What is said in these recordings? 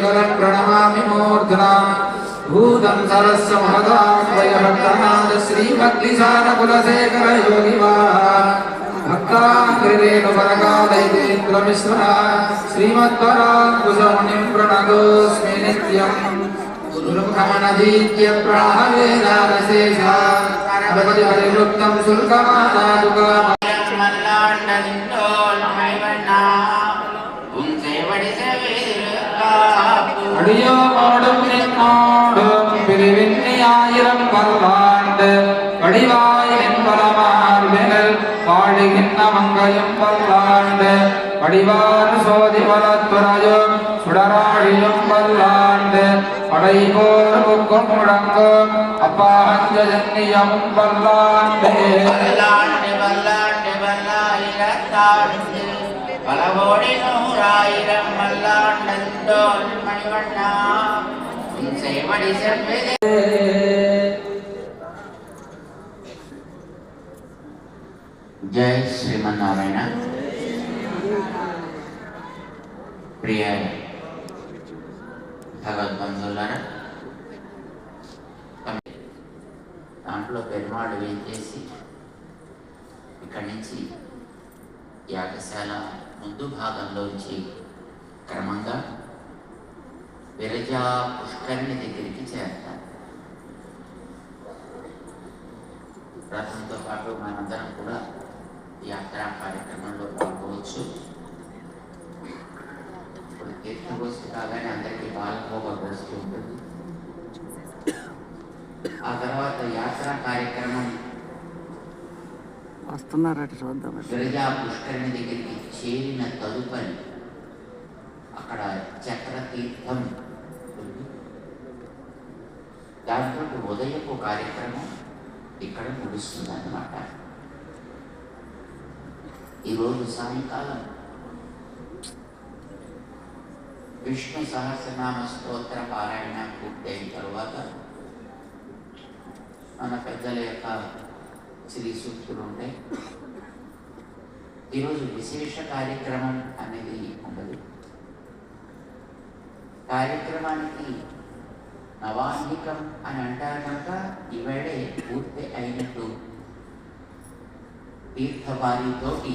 युगलं प्रणमामि मूर्धना भूतं सरस्य महदान्वयभक्तनाथ श्रीभक्तिसारकुलशेखर योगिवाहा भक्ताङ्घ्रिरेणुपरकालयतीन्द्रमिश्रः श्रीमद्वराङ्कुशमुनिं प्रणतोऽस्मि नित्यम् गुरुमुखमनधीत्य प्राहवेदानशेषा परिवृत्तं शुल्कमानादुका அடியோடும் நின்னோடும் பிரிவின்னியாயிரம் பல்லாண்டு கடிவாய் என்பலமார்பினில் பாடுகின்ற மங்கையும் பல்லாண்டு படிவார் சோதி வளத்துறையும் சுடராழியும் பல்லாண்டு படைபோர் முக்கும் முழங்கும் அப்பாஞ்சன்னியமும் பல்லாண்டு பலவோடி நூறாயிரம் மல்லாண்டோல் மணிவண்ணா செய்வடி செவ்விதே. జై శ్రీమన్నారాయణ. ప్రియ భగవద్బంధువులారా, దాంట్లో పెరుమాళ్ళు వేయించేసి ఇక్కడి నుంచి యాగశాల ముందు భాగంలోంచి క్రమంగా విరజా పుష్కరిణి దగ్గరికి చేరతాం. రథంతో పాటు మనందరం కూడా యాత్రా కార్యక్రమంలో పాల్గొవచ్చు. ఇప్పుడు తీర్థగోష్ఠి కాగానే అందరికీ పాల్గొక గోష్ఠి ఉంటుంది. ఆ తర్వాత యాత్రా కార్యక్రమం వస్తున్నారట చూద్దాం. విరజా పుష్కరిణి దగ్గరికి చేరిన తదుపరి అక్కడ చక్రతీర్థం ఉంది. దాంతో ఉదయపు కార్యక్రమం ఇక్కడ ముగుస్తుంది అన్నమాట. ఈరోజు సాయంకాలం విష్ణు సహస్రనామ స్తోత్ర పారాయణ పూర్తయిన తరువాత మన పెద్దల యొక్క శ్రీ సూక్తులు ఉంటాయి. ఈరోజు విశేష కార్యక్రమం అనేది ఉండదు. కార్యక్రమానికి నవాన్నికం అని అంటారు కనుక ఈవేళే పూర్తి అయినట్టు తీర్థవారితోటి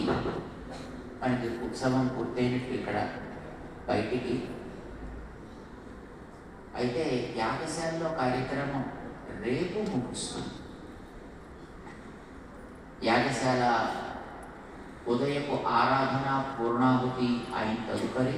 మనకి ఉత్సవం పూర్తయినట్టు ఇక్కడ బయటికి. అయితే యాగశాలలో కార్యక్రమం రేపు ముగుస్తుంది. యాగశాల ఉదయపు ఆరాధన పూర్ణాహుతి అయిన తదుపరి